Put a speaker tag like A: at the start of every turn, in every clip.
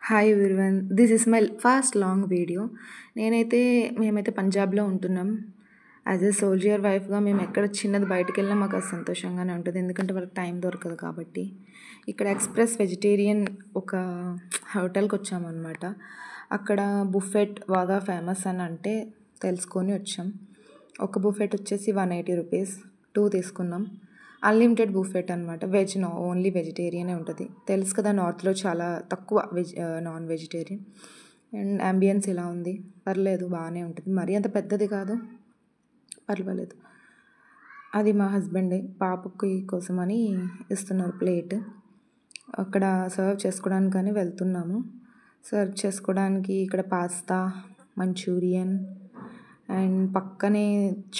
A: Hi everyone, this is my first long video. మేమైతే పంజాబ్లో ఉంటున్నాం. యాజ్ ఎ సోల్జర్ వైఫ్గా మేము ఎక్కడ చిన్నది బయటకు వెళ్ళినా మాకు అది సంతోషంగానే ఉంటుంది, ఎందుకంటే వాళ్ళకి టైం దొరకదు కాబట్టి. ఇక్కడ ఎక్స్ప్రెస్ వెజిటేరియన్ ఒక హోటల్కి వచ్చామన్నమాట. అక్కడ బుఫెట్ బాగా ఫేమస్ అని అంటే తెలుసుకొని వచ్చాం. ఒక బుఫెట్ వచ్చేసి 180 రూపీస్, 2 తీసుకున్నాం. అన్లిమిటెడ్ బుఫెట్ అనమాట. ఓన్లీ వెజిటేరియనే ఉంటుంది. తెలుసు కదా, నార్త్లో చాలా తక్కువ నాన్ వెజిటేరియన్. అండ్ అంబియన్స్ ఇలా ఉంది, పర్లేదు, బాగానే ఉంటుంది. మరీ అంత పెద్దది కాదు, పర్వాలేదు. అది మా హస్బెండే పాపకి కోసమని ఇస్తున్నారు ప్లేట్. అక్కడ సర్వ్ చేసుకోవడానికని వెళ్తున్నాము. సర్వ్ చేసుకోవడానికి ఇక్కడ పాస్తా, మంచూరియన్ అండ్ పక్కనే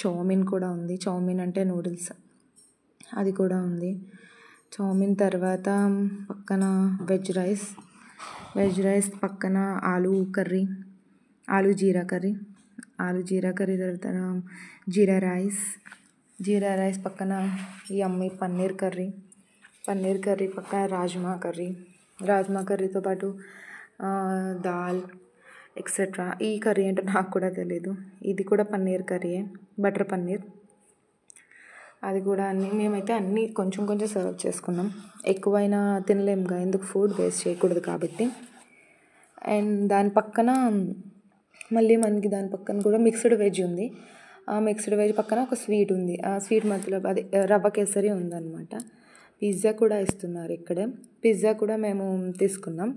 A: చౌమిన్ కూడా ఉంది. చౌమిన్ అంటే నూడిల్స్, అది కూడా ఉంది. చౌమిన్ తర్వాత పక్కన వెజ్ రైస్ పక్కన ఆలు జీరా కర్రీ తర్వాత జీరా రైస్ పక్కన యమ్మీ పన్నీర్ కర్రీ పక్కన రాజ్మా కర్రీతో పాటు దాల్ ఎక్సెట్రా. ఈ కర్రీ అంటే నాకు కూడా తెలీదు. ఇది కూడా పన్నీర్ కర్రీయే, బటర్ పన్నీర్. అది కూడా మేమైతే అన్నీ కొంచెం కొంచెం సర్వ్ చేసుకున్నాం. ఎక్కువైనా తినలేముగా, ఎందుకు ఫుడ్ వేస్ట్ చేయకూడదు కాబట్టి. అండ్ దాని పక్కన కూడా మిక్స్డ్ వెజ్ ఉంది. ఆ మిక్స్డ్ వెజ్ పక్కన ఒక స్వీట్ ఉంది. ఆ స్వీట్ మధ్యలో అది రవ్వ కేసరి ఉందన్నమాట. పిజ్జా కూడా ఇస్తున్నారు ఇక్కడే. పిజ్జా కూడా మేము తీసుకున్నాం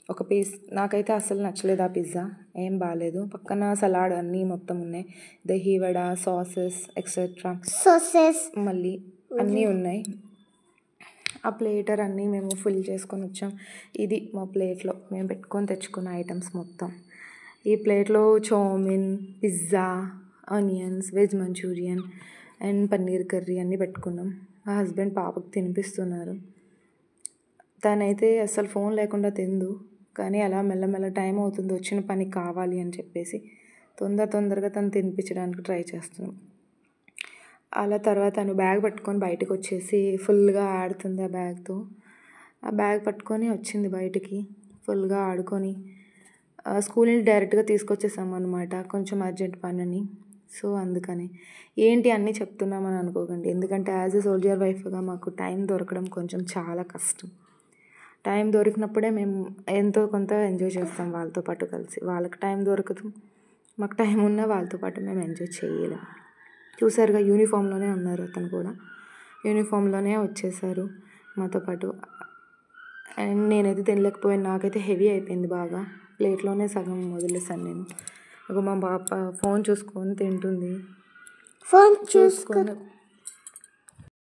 A: ఒక పీస్. నాకైతే అసలు నచ్చలేదు ఆ పిజ్జా, ఏం బాగాలేదు. పక్కన సలాడ్ అన్నీ మొత్తం ఉన్నాయి, దహీ వడ, సాసెస్ ఎక్సెట్రా మళ్ళీ అన్నీ ఉన్నాయి. ఆ ప్లేటర్ అన్నీ మేము ఫుల్ చేసుకొని వచ్చాం. ఇది మా ప్లేట్లో మేము తెచ్చుకున్న ఐటమ్స్ మొత్తం. ఈ ప్లేట్లో chowmein, pizza, onions, veg manchurian and paneer curry అన్నీ పెట్టుకున్నాం. మా హస్బెండ్ పాపకు తినిపిస్తున్నారు. తనైతే అసలు ఫోన్ లేకుండా తిందు, కానీ అలా మెల్లమెల్ల టైం అవుతుంది, వచ్చిన పని కావాలి అని చెప్పేసి తొందరగా తను తినిపించడానికి ట్రై చేస్తున్నాం. అలా తర్వాత తను బ్యాగ్ పట్టుకొని బయటకు వచ్చేసి ఫుల్గా ఆడుతుంది ఆ బ్యాగ్తో. ఆ బ్యాగ్ పట్టుకొని వచ్చింది బయటికి, ఫుల్గా ఆడుకొని స్కూల్ నుంచి డైరెక్ట్గా తీసుకొచ్చేసాము అనమాట, కొంచెం అర్జెంట్ పని. సో అందుకని ఏంటి అన్నీ చెప్తున్నామని అనుకోకండి, ఎందుకంటే యాజ్ ఎ సోల్జర్ వైఫ్గా మాకు టైం దొరకడం కొంచెం చాలా కష్టం. టైం దొరికినప్పుడే మేము ఎంతో కొంత ఎంజాయ్ చేస్తాం వాళ్ళతో పాటు కలిసి. వాళ్ళకి టైం దొరకదు, మాకు టైం ఉన్నా వాళ్ళతో పాటు మేము ఎంజాయ్ చేయలేం. చూసారుగా, యూనిఫామ్లోనే ఉన్నారు, అతను కూడా యూనిఫామ్లోనే వచ్చేసారు మాతో పాటు. అండ్ నేనైతే తినలేకపోయాను, నాకైతే హెవీ అయిపోయింది బాగా. ప్లేట్లోనే సగం వదిలేసాను నేను. ఒక మా పాప ఫోన్ చూసుకొని తింటుంది.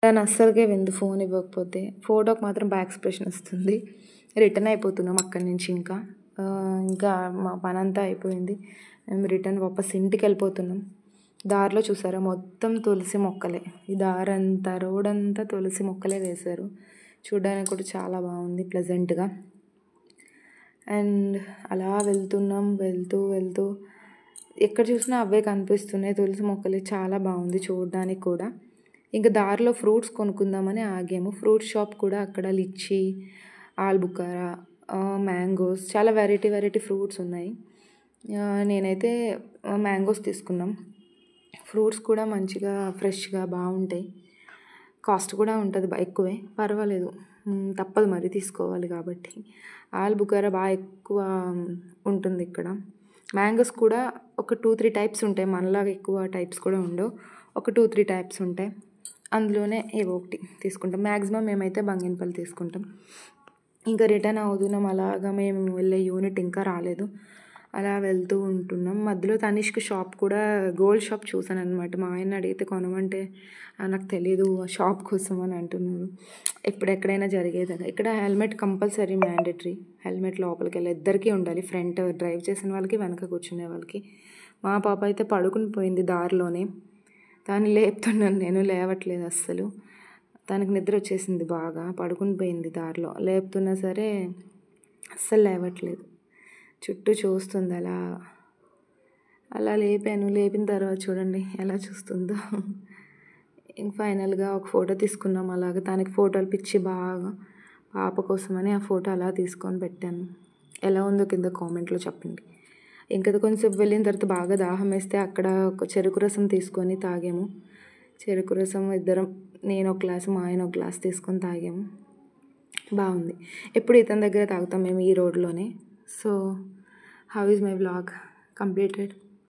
A: తను అస్సలుకే విందు, ఫోన్ ఇవ్వకపోతే. ఫోటోకి మాత్రం బాగా ఎక్స్ప్రెషన్ ఇస్తుంది. రిటర్న్ అయిపోతున్నాం అక్కడి నుంచి. ఇంకా మా పని అంతా అయిపోయింది. మేము రిటర్న్ వాపస్ ఇంటికి వెళ్ళిపోతున్నాం. దారిలో చూసారా, మొత్తం తులసి మొక్కలే. ఈ దారంతా, రోడ్ అంతా తులసి మొక్కలే వేశారు. చూడడానికి కూడా చాలా బాగుంది, ప్లెజెంట్గా. అండ్ అలా వెళ్తూ ఎక్కడ చూసినా అవే కనిపిస్తున్నాయి, తులసి మొక్కలే. చాలా బాగుంది చూడడానికి కూడా. ఇంకా దారిలో ఫ్రూట్స్ కొనుక్కుందామని ఆగాము. ఫ్రూట్ షాప్ కూడా అక్కడ లిచ్చీ, ఆల్బుకారా, మ్యాంగోస్, చాలా వెరైటీ ఫ్రూట్స్ ఉన్నాయి. నేనైతే మ్యాంగోస్ తీసుకున్నాం. ఫ్రూట్స్ కూడా మంచిగా ఫ్రెష్గా బాగుంటాయి. కాస్ట్ కూడా ఉంటుంది ఎక్కువే, పర్వాలేదు, తప్పదు మరి తీసుకోవాలి కాబట్టి. ఆల్బుకారా బాగా ఎక్కువ ఉంటుంది ఇక్కడ. మ్యాంగోస్ కూడా ఒక 2-3 టైప్స్ ఉంటాయి, మనలాగా ఎక్కువ టైప్స్ కూడా ఉండవు. ఒక 2-3 టైప్స్ ఉంటాయి, అందులోనే ఏవో ఒకటి తీసుకుంటాం. మ్యాక్సిమం మేమైతే బంగినపల్లి తీసుకుంటాం. ఇంకా రిటర్న్ అవుతున్నాం. అలాగా మేము వెళ్ళే యూనిట్ ఇంకా రాలేదు. అలా వెళ్తూ ఉంటున్నాం. మధ్యలో తనిష్క్ షాప్ కూడా, గోల్డ్ షాప్ చూసాను అనమాట. మా ఆయన అడిగితే కొనమంటే నాకు తెలీదు షాప్ కోసం అని అంటున్నారు. ఎక్కడైనా జరిగేది కదా. ఇక్కడ హెల్మెట్ కంపల్సరీ మ్యాండేటరీ. హెల్మెట్ లోపలికి వెళ్ళి ఇద్దరికీ ఉండాలి, ఫ్రంట్ డ్రైవ్ చేసిన వాళ్ళకి, వెనక కూర్చునే వాళ్ళకి. మా పాప అయితే పడుకుని పోయింది దారిలోనే. దాన్ని లేపుతున్నాను నేను, లేవట్లేదు అస్సలు. తనకు నిద్ర వచ్చేసింది బాగా, పడుకుని పోయింది దారిలో. లేపుతున్నా సరే అస్సలు లేవట్లేదు, చుట్టూ చూస్తుంది. అలా లేపిన తర్వాత చూడండి ఎలా చూస్తుందో. ఇంక ఫైనల్గా ఒక ఫోటో తీసుకున్నాం. అలాగే తనకి ఫోటోలు పిచ్చి బాగా, పాప కోసమని ఆ ఫోటో అలా తీసుకొని పెట్టాను. ఎలా ఉందో కింద కామెంట్లో చెప్పండి. ఇంకా కొంచెంసేపు వెళ్ళిన తర్వాత బాగా దాహం వేస్తే అక్కడ ఒక చెరుకు రసం తీసుకొని తాగాము. చెరుకు రసం ఇద్దరం, నేను ఒక గ్లాసు మా ఆయన ఒక గ్లాస్ తీసుకొని తాగాము. బాగుంది. ఎప్పుడు ఇతని దగ్గర తాగుతాం మేము ఈ రోడ్లోనే. So how is my vlog completed.